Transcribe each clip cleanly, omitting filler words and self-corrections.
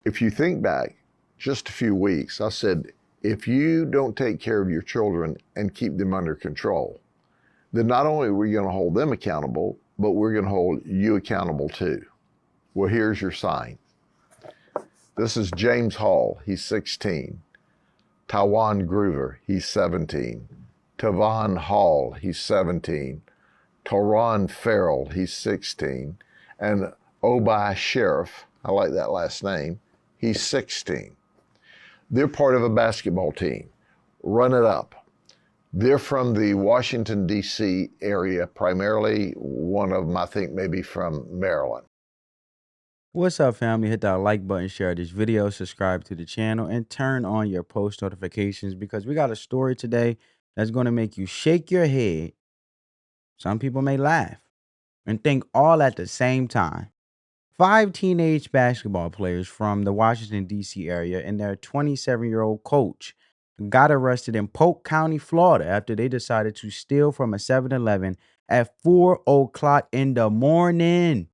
If you think back just a few weeks, I said, if you don't take care of your children and keep them under control, then not only are we going to hold them accountable, but we're going to hold you accountable too. Well, here's your sign. This is James Hall. He's 16. Tawan Groover. He's 17. Tavon Hall. He's 17. Toron Farrell. He's 16. And Obi Sheriff. I like that last name. He's 16. They're part of a basketball team. Run It Up. They're from the Washington, D.C. area, primarily. One of them, I think, maybe from Maryland. What's up, family? Hit that like button, share this video, subscribe to the channel, and turn on your post notifications because we got a story today that's going to make you shake your head. Some people may laugh and think all at the same time. 5 teenage basketball players from the Washington, D.C. area and their 27-year-old coach got arrested in Polk County, Florida after they decided to steal from a 7-Eleven at 4 o'clock in the morning.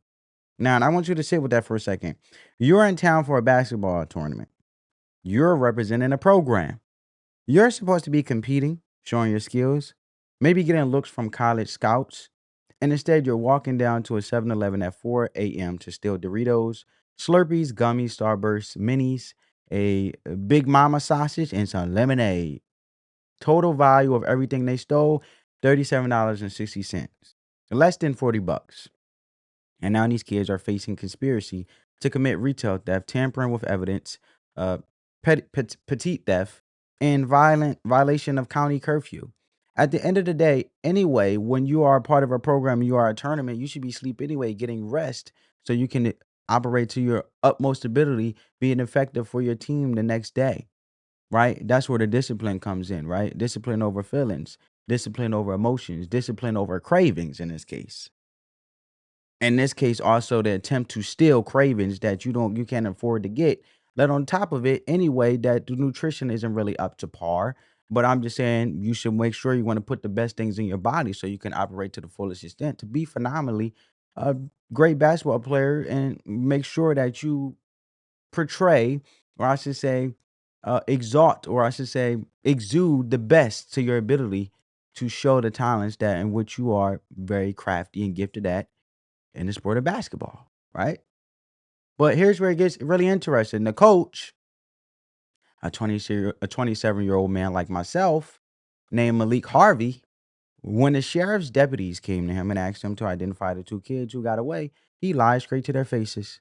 Now, and I want you to sit with that for a second. You're in town for a basketball tournament. You're representing a program. You're supposed to be competing, showing your skills, maybe getting looks from college scouts. And instead, you're walking down to a 7-Eleven at 4 a.m. to steal Doritos, Slurpees, gummies, Starbursts, minis, a Big Mama sausage, and some lemonade. Total value of everything they stole, $37.60. Less than 40 bucks. And now these kids are facing conspiracy to commit retail theft, tampering with evidence, uh, petite theft, and violent violation of county curfew. At the end of the day, anyway, when you are a part of a program, you are a tournament, you should be asleep anyway, getting rest so you can operate to your utmost ability, being effective for your team the next day, right? That's where the discipline comes in, right? Discipline over feelings, discipline over emotions, discipline over cravings in this case. In this case, also the attempt to steal cravings that you can't afford to get. Let on top of it, anyway, that the nutrition isn't really up to par. But I'm just saying you should make sure you want to put the best things in your body so you can operate to the fullest extent to be phenomenally a great basketball player and make sure that you portray, or I should say, exalt, or I should say, exude the best to your ability to show the talents that in which you are very crafty and gifted at in the sport of basketball, right? But here's where it gets really interesting. The coach, a 27-year-old man like myself, named Malik Harvey, when the sheriff's deputies came to him and asked him to identify the 2 kids who got away, he lied straight to their faces.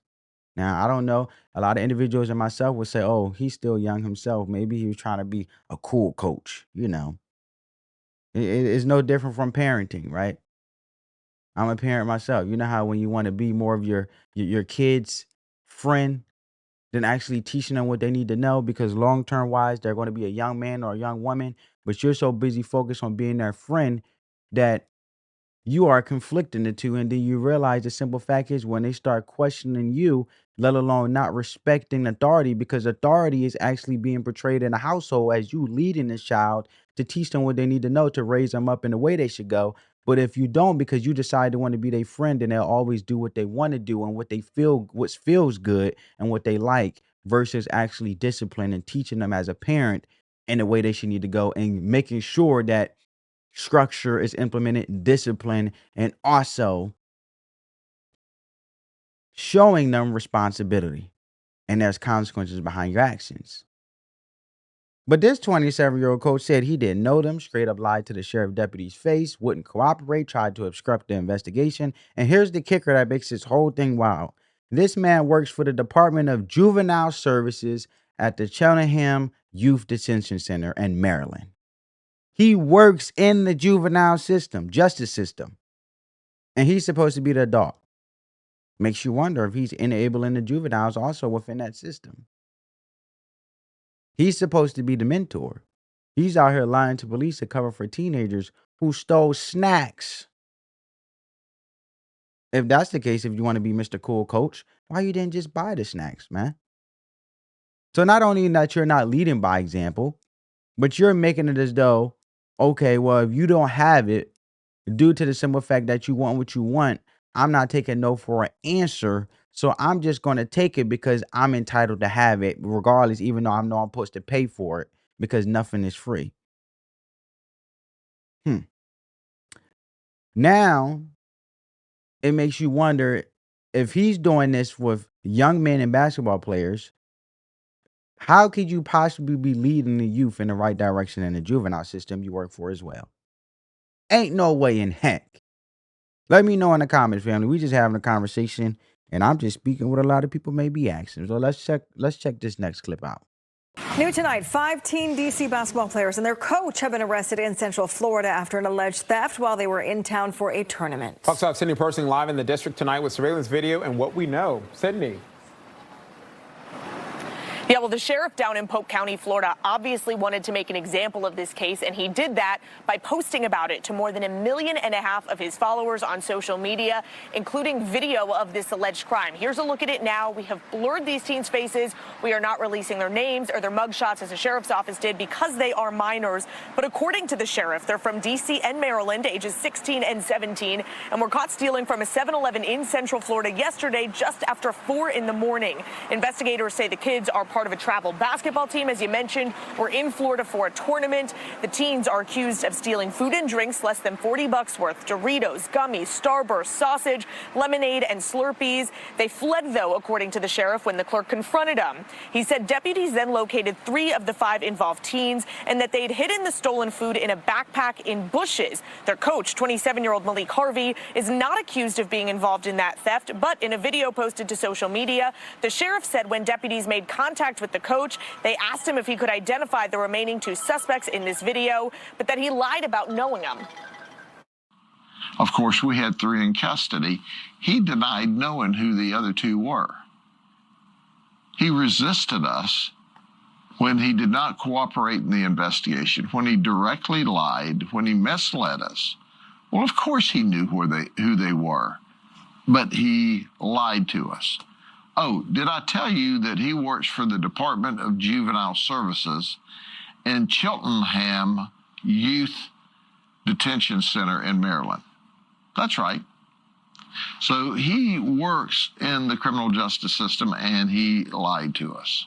Now, I don't know. A lot of individuals and myself would say, oh, he's still young himself. Maybe he was trying to be a cool coach, it's no different from parenting, right? I'm a parent myself. You know how when you want to be more of your kid's friend than actually teaching them what they need to know because long term wise they're going to be a young man or a young woman, but you're so busy focused on being their friend that you are conflicting the two, and then you realize the simple fact is when they start questioning you, let alone not respecting authority, because authority is actually being portrayed in the household as you leading this child to teach them what they need to know to raise them up in the way they should go. But if you don't, because you decide to want to be their friend, then they'll always do what they want to do and what they feel, what feels good and what they like, versus actually discipline and teaching them as a parent in the way they should need to go and making sure that structure is implemented, discipline, and also showing them responsibility. And there's consequences behind your actions. But this 27-year-old coach said he didn't know them, straight up lied to the sheriff deputy's face, wouldn't cooperate, tried to obstruct the investigation. And here's the kicker that makes this whole thing wild. This man works for the Department of Juvenile Services at the Cheltenham Youth Detention Center in Maryland. He works in the juvenile system, justice system. And he's supposed to be the adult. Makes you wonder if he's enabling the juveniles also within that system. He's supposed to be the mentor. He's out here lying to police to cover for teenagers who stole snacks. If that's the case, if you want to be Mr. Cool Coach, why you didn't just buy the snacks, man? So not only that you're not leading by example, but you're making it as though, okay, well, if you don't have it, due to the simple fact that you want what you want, I'm not taking no for an answer. So I'm just going to take it because I'm entitled to have it regardless, even though I know I'm supposed to pay for it because nothing is free. Hmm. Now it makes you wonder if he's doing this with young men and basketball players, how could you possibly be leading the youth in the right direction in the juvenile system you work for as well? Ain't no way in heck. Let me know in the comments, family. We just having a conversation, and I'm just speaking what a lot of people may be asking. So let's check this next clip out. New tonight, 5 teen D.C. basketball players and their coach have been arrested in Central Florida after an alleged theft while they were in town for a tournament. Fox 5 Sydney Persing live in the district tonight with surveillance video and what we know. Sydney. Yeah, well, the sheriff down in Polk County, Florida, obviously wanted to make an example of this case, and he did that by posting about it to more than 1.5 million of his followers on social media, including video of this alleged crime. Here's a look at it now. We have blurred these teens' faces. We are not releasing their names or their mugshots, as the sheriff's office did, because they are minors. But according to the sheriff, they're from D.C. and Maryland, ages 16 and 17, and were caught stealing from a 7-Eleven in Central Florida yesterday just after 4 in the morning. Investigators say the kids are part of a travel basketball team, as you mentioned, were in Florida for a tournament. The teens are accused of stealing food and drinks, less than $40 worth, Doritos, gummies, Starburst, sausage, lemonade, and Slurpees. They fled, though, according to the sheriff, when the clerk confronted them. He said deputies then located 3 of the 5 involved teens and that they'd hidden the stolen food in a backpack in bushes. Their coach, 27-year-old Malik Harvey, is not accused of being involved in that theft, but in a video posted to social media, the sheriff said when deputies made contact with the coach, they asked him if he could identify the remaining 2 suspects in this video, but that he lied about knowing them. Of course, we had 3 in custody. He denied knowing who the other 2 were. He resisted us when he did not cooperate in the investigation, when he directly lied, when he misled us. Well, of course he knew who they were, but he lied to us. Oh, did I tell you that he works for the Department of Juvenile Services in Cheltenham Youth Detention Center in Maryland? That's right. So he works in the criminal justice system, and he lied to us.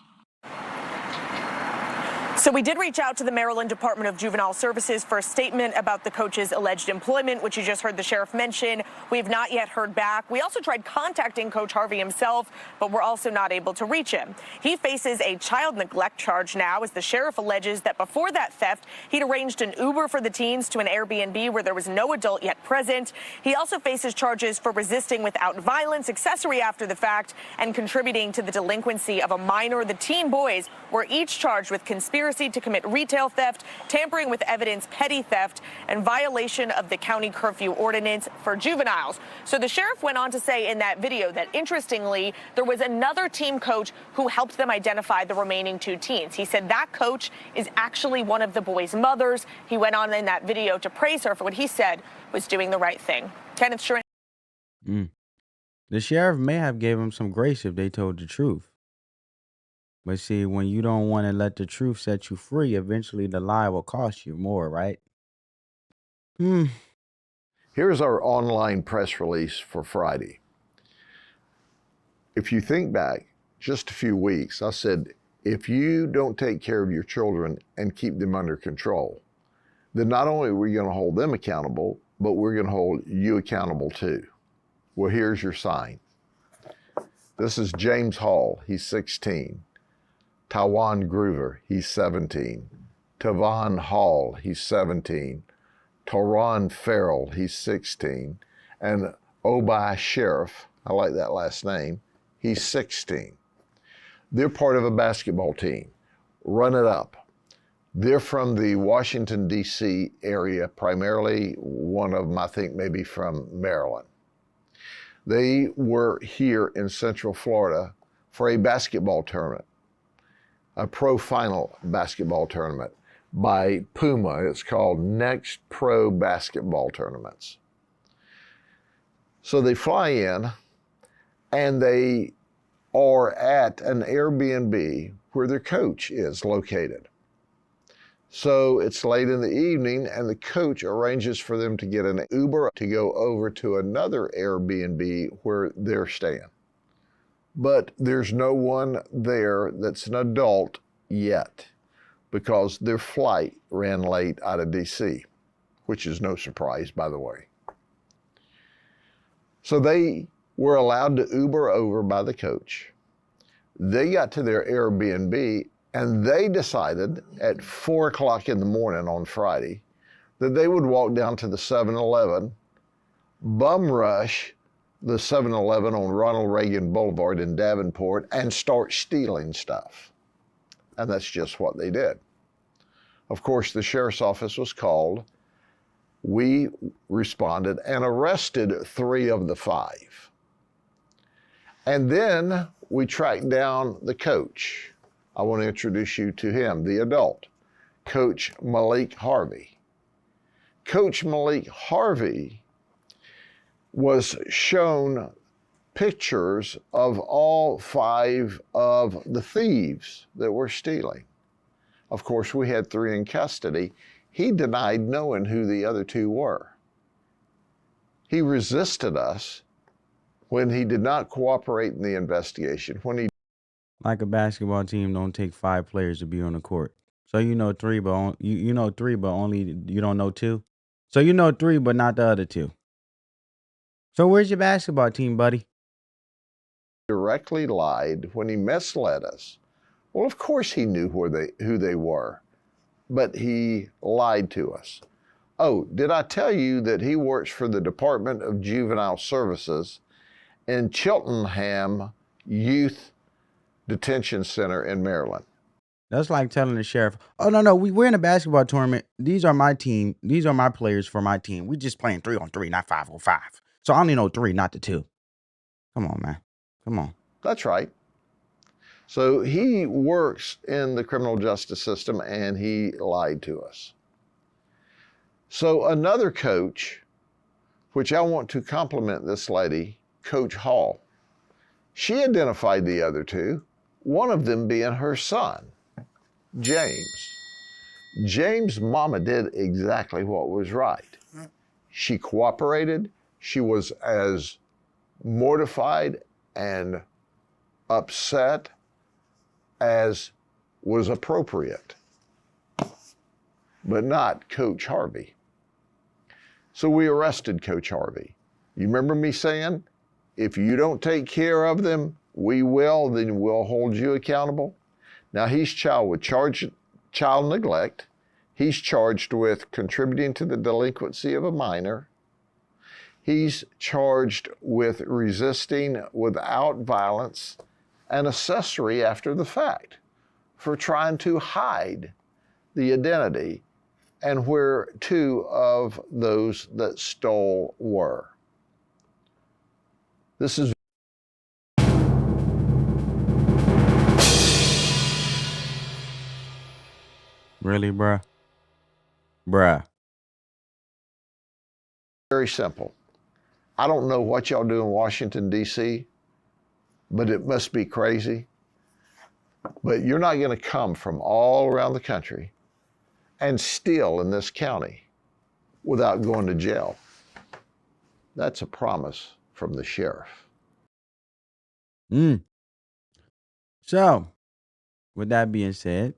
So we did reach out to the Maryland Department of Juvenile Services for a statement about the coach's alleged employment, which you just heard the sheriff mention. We have not yet heard back. We also tried contacting Coach Harvey himself, but we're also not able to reach him. He faces a child neglect charge now, as the sheriff alleges that before that theft, he'd arranged an Uber for the teens to an Airbnb where there was no adult yet present. He also faces charges for resisting without violence, accessory after the fact, and contributing to the delinquency of a minor. The teen boys were each charged with conspiracy to commit retail theft, tampering with evidence, petty theft, and violation of the county curfew ordinance for juveniles. So the sheriff went on to say in that video that, interestingly, there was another team coach who helped them identify the remaining 2 teens. He said that coach is actually one of the boys' mothers. He went on in that video to praise her for what he said was doing the right thing. Kenneth Sharon. The sheriff may have gave him some grace if they told the truth. But see, when you don't want to let the truth set you free, eventually the lie will cost you more, right? Here's our online press release for Friday. If you think back just a few weeks, I said, if you don't take care of your children and keep them under control, then not only are we going to hold them accountable, but we're going to hold you accountable too. Well, here's your sign. This is James Hall. He's 16. Tawan Groover, he's 17. Tavon Hall, he's 17. Toron Farrell, he's 16. And Obi Sheriff, I like that last name, he's 16. They're part of a basketball team. Run It Up. They're from the Washington, D.C. area, primarily. One of them, I think, maybe from Maryland. They were here in Central Florida for a basketball tournament, a pro final basketball tournament by Puma. It's called Next Pro Basketball Tournaments. So they fly in and they are at an Airbnb where their coach is located. So it's late in the evening, and the coach arranges for them to get an Uber to go over to another Airbnb where they're staying. But there's no one there that's an adult yet because their flight ran late out of DC, which is no surprise, by the way. So they were allowed to Uber over by the coach. They got to their Airbnb, and they decided at 4 o'clock in the morning on Friday that they would walk down to the 7-Eleven, bum rush the 7-Eleven on Ronald Reagan Boulevard in Davenport, and start stealing stuff. And that's just what they did. Of course, the sheriff's office was called. We responded and arrested 3 of the 5. And then we tracked down the coach. I want to introduce you to him, the adult, Coach Malik Harvey. Coach Malik Harvey was shown pictures of all 5 of the thieves that were stealing. Of course, we had 3 in custody. He denied knowing who the other 2 were. He resisted us when he did not cooperate in the investigation. When he Like a basketball team don't take 5 players to be on the court. So you know 3, but you know 3, but only you don't know 2. So you know 3, but not the other 2. So where's your basketball team, buddy? directly lied, when he misled us, well, of course he knew who they were, but he lied to us. Oh, did I tell you that he works for the Department of Juvenile Services in Cheltenham Youth Detention Center in Maryland? That's like telling the sheriff, "Oh no, we're in a basketball tournament. These are my team. These are my players for my team. We just playing 3-on-3, not 5-on-5. So I only know 3, not the 2." Come on, man. Come on. That's right. So he works in the criminal justice system, and he lied to us. So another coach, which I want to compliment this lady, Coach Hall, she identified the other 2, one of them being her son, James. James' mama did exactly what was right. She cooperated. She was as mortified and upset as was appropriate, but not Coach Harvey. So we arrested Coach Harvey. You remember me saying, if you don't take care of them, then we'll hold you accountable? Now he's charged with child neglect. He's charged with contributing to the delinquency of a minor. He's charged with resisting without violence and accessory after the fact for trying to hide the identity and where 2 of those that stole were. This is Really, bruh? Bruh. very simple. I don't know what y'all do in Washington, D.C., but it must be crazy. But you're not going to come from all around the country and steal in this county without going to jail. That's a promise from the sheriff. So, with that being said,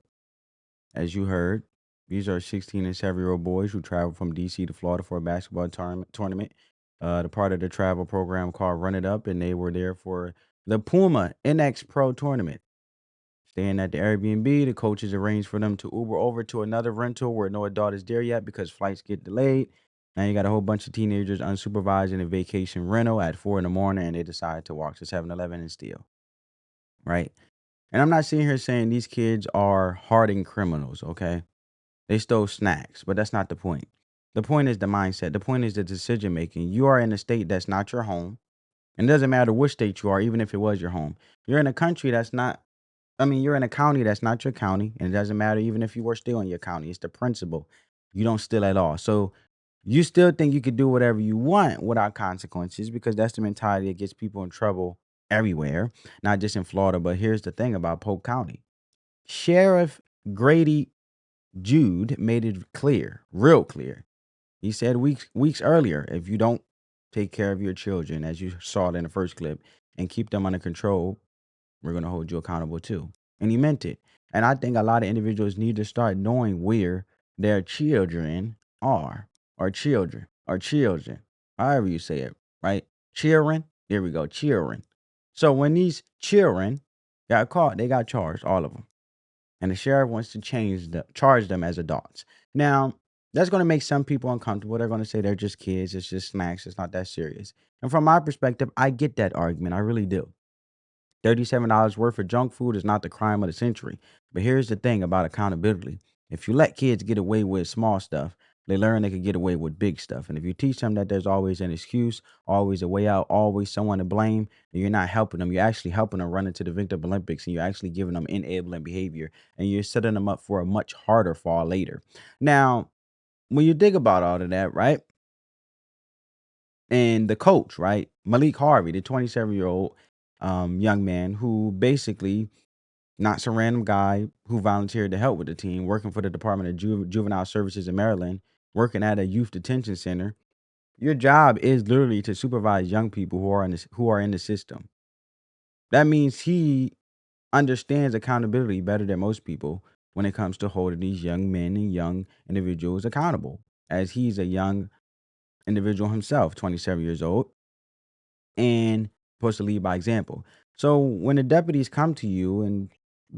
as you heard, these are 16 and 7-year-old boys who traveled from D.C. to Florida for a basketball tournament. The part of the travel program called Run It Up, and they were there for the Puma NX Pro tournament. Staying at the Airbnb, the coaches arranged for them to Uber over to another rental where no adult is there yet because flights get delayed. Now you got a whole bunch of teenagers unsupervised in a vacation rental at 4 in the morning, and they decide to walk to 7-Eleven and steal. Right? And I'm not sitting here saying these kids are hardened criminals, okay? They stole snacks, but that's not the point. The point is the mindset. The point is the decision making. You are in a state that's not your home. And it doesn't matter which state you are, even if it was your home. You're in a country that's not, you're in a county that's not your county. And it doesn't matter even if you were still in your county. It's the principle. You don't steal at all. So you still think you could do whatever you want without consequences because that's the mentality that gets people in trouble everywhere, not just in Florida. But here's the thing about Polk County. Sheriff Grady Jude made it clear, real clear. He said weeks earlier, if you don't take care of your children, as you saw it in the first clip, and keep them under control, we're going to hold you accountable too. And he meant it. And I think a lot of individuals need to start knowing where their children are, or children, however you say it, right? Children. There we go, children. So when these children got caught, they got charged, all of them. And the sheriff wants to charge them as adults. Now, that's going to make some people uncomfortable. They're going to say they're just kids, it's just snacks, it's not that serious. And from my perspective, I get that argument. I really do. $37 worth of junk food is not the crime of the century. But here's the thing about accountability. If you let kids get away with small stuff, they learn they can get away with big stuff. And if you teach them that there's always an excuse, always a way out, always someone to blame, then you're not helping them. You're actually helping them run into the Victim Olympics, and you're actually giving them enabling behavior, and you're setting them up for a much harder fall later. Now, when you think about all of that, right? And the coach, right? Malik Harvey, the 27-year-old young man who basically, not some random guy who volunteered to help with the team, working for the Department of Juvenile Services in Maryland, working at a youth detention center. Your job is literally to supervise young people who are in the system. That means he understands accountability better than most people when it comes to holding these young men and young individuals accountable, as he's a young individual himself, 27 years old, and supposed to lead by example. So when the deputies come to you and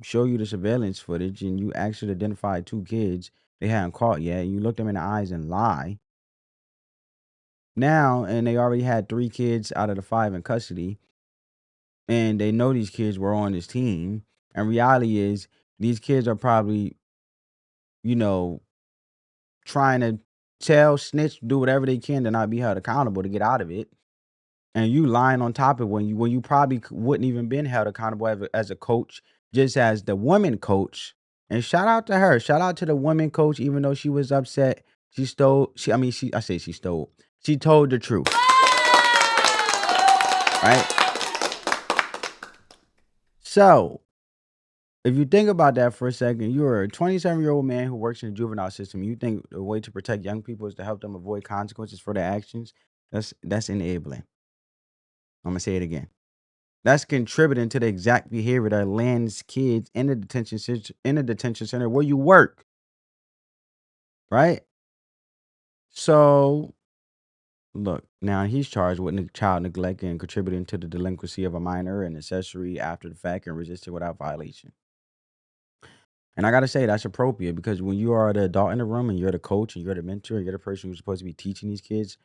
show you the surveillance footage, and you actually identify 2 kids they hadn't caught yet, and you look them in the eyes and lie, now, and they already had 3 kids out of the 5 in custody, and they know these kids were on this team, and reality is these kids are probably, you know, trying to tell, snitch, do whatever they can to not be held accountable to get out of it. And you lying on top of when you probably wouldn't even been held accountable as a coach, just as the woman coach. And shout out to her. Shout out to the woman coach, even though she was upset. She stole. I say she stole. She told the truth, right? So if you think about that for a second, you're a 27-year-old man who works in the juvenile system. You think the way to protect young people is to help them avoid consequences for their actions? That's enabling. I'm gonna say it again. That's contributing to the exact behavior that lands kids in the detention center where you work, right? So, look, now he's charged with child neglect and contributing to the delinquency of a minor and accessory after the fact and resisting without violation. And I gotta say that's appropriate, because when you are the adult in the room and you're the coach and you're the mentor, you're the person who's supposed to be teaching these kids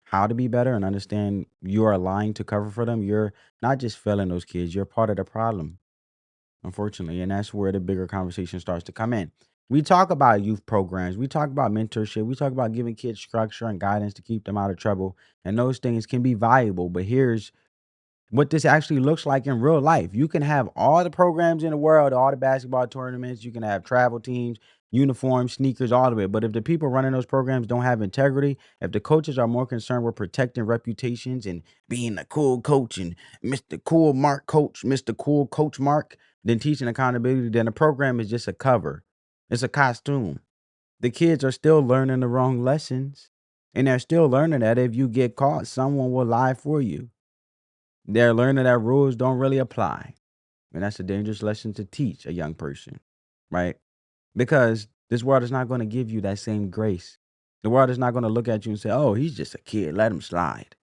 how to be better and understand you are lying to cover for them. You're not just failing those kids, you're part of the problem, unfortunately. And that's where the bigger conversation starts to come in. We talk about youth programs, we talk about mentorship, we talk about giving kids structure and guidance to keep them out of trouble. And those things can be valuable. But here's what this actually looks like in real life. You can have all the programs in the world, all the basketball tournaments, you can have travel teams, uniforms, sneakers, all of it. But if the people running those programs don't have integrity, if the coaches are more concerned with protecting reputations and being a cool coach and Mr. Cool Mark Coach, Mr. Cool Coach Mark, than teaching accountability, then the program is just a cover. It's a costume. The kids are still learning the wrong lessons. And they're still learning that if you get caught, someone will lie for you. They're learning that rules don't really apply. And that's a dangerous lesson to teach a young person, right? Because this world is not going to give you that same grace. The world is not going to look at you and say, oh, he's just a kid, let him slide.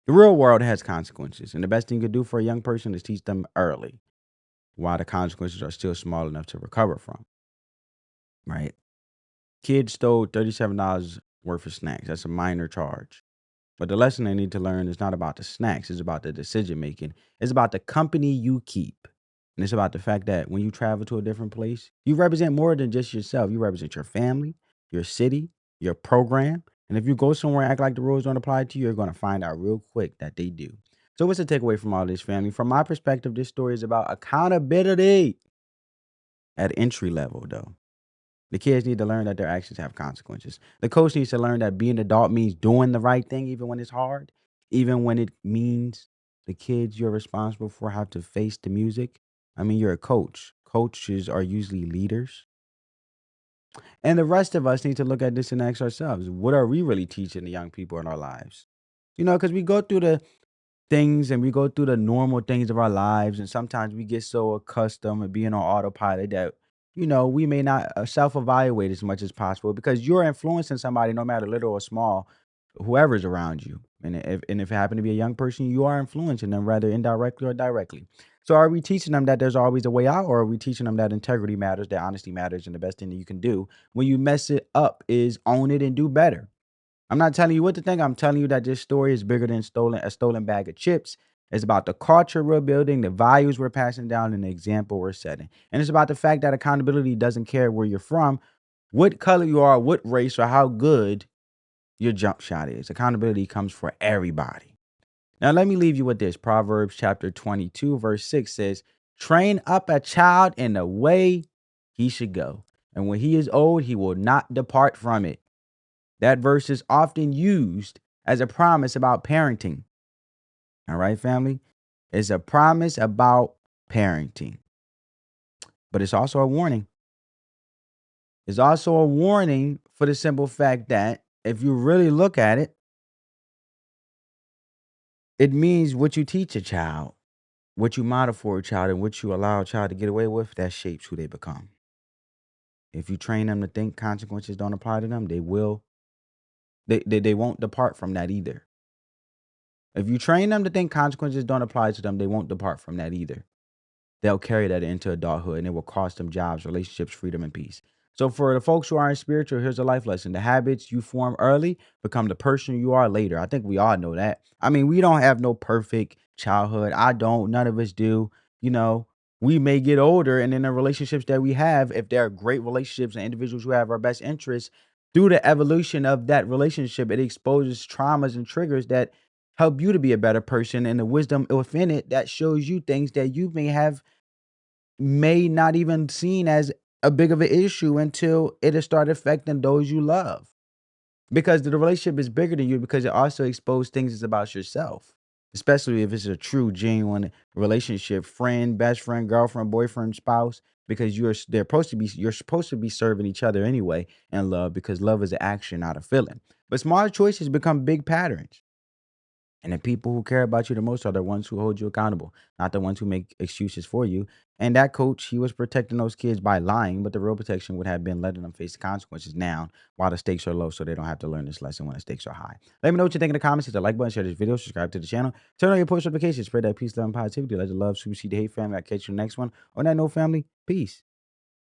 The real world has consequences. And the best thing you can do for a young person is teach them early, while the consequences are still small enough to recover from, right? Kids stole $37 worth of snacks. That's a minor charge. But the lesson they need to learn is not about the snacks. It's about the decision making. It's about the company you keep. And it's about the fact that when you travel to a different place, you represent more than just yourself. You represent your family, your city, your program. And if you go somewhere and act like the rules don't apply to you, you're going to find out real quick that they do. So what's the takeaway from all this, family? From my perspective, this story is about accountability at entry level, though. The kids need to learn that their actions have consequences. The coach needs to learn that being an adult means doing the right thing, even when it's hard, even when it means the kids you're responsible for have to face the music. I mean, you're a coach. Coaches are usually leaders. And the rest of us need to look at this and ask ourselves, what are we really teaching the young people in our lives? Because we go through the things and we go through the normal things of our lives, and sometimes we get so accustomed to being on autopilot that we may not self-evaluate as much as possible, because you're influencing somebody, no matter little or small, whoever's around you. And if it happen to be a young person, you are influencing them, rather indirectly or directly. So are we teaching them that there's always a way out, or are we teaching them that integrity matters, that honesty matters, and the best thing that you can do when you mess it up is own it and do better? I'm not telling you what to think. I'm telling you that this story is bigger than a stolen bag of chips. It's about the culture we're building, the values we're passing down, and the example we're setting. And it's about the fact that accountability doesn't care where you're from, what color you are, what race, or how good your jump shot is. Accountability comes for everybody. Now, let me leave you with this. Proverbs chapter 22, verse 6 says, "Train up a child in the way he should go, and when he is old, he will not depart from it." That verse is often used as a promise about parenting. All right, family? It's a promise about parenting. But it's also a warning. It's also a warning for the simple fact that if you really look at it, it means what you teach a child, what you model for a child, and what you allow a child to get away with, that shapes who they become. If you train them to think consequences don't apply to them, they won't depart from that either. If you train them to think consequences don't apply to them, they won't depart from that either. They'll carry that into adulthood, and it will cost them jobs, relationships, freedom, and peace. So for the folks who aren't spiritual, here's a life lesson. The habits you form early become the person you are later. I think we all know that. I mean, we don't have no perfect childhood. I don't. None of us do. We may get older, and in the relationships that we have, if they're great relationships and individuals who have our best interests, through the evolution of that relationship, it exposes traumas and triggers that help you to be a better person, and the wisdom within it that shows you things that you may not even seen as a big of an issue until it has started affecting those you love. Because the relationship is bigger than you, because it also exposes things about yourself. Especially if it's a true, genuine relationship, friend, best friend, girlfriend, boyfriend, spouse, because you're supposed to be serving each other anyway in love, because love is an action, not a feeling. But small choices become big patterns. And the people who care about you the most are the ones who hold you accountable, not the ones who make excuses for you. And that coach, he was protecting those kids by lying, but the real protection would have been letting them face the consequences now while the stakes are low, so they don't have to learn this lesson when the stakes are high. Let me know what you think in the comments. Hit the like button, share this video, subscribe to the channel, turn on your post notifications, spread that peace, love, and positivity. Let the love supersede the hate, family. I'll catch you in the next one. On that note, family, peace.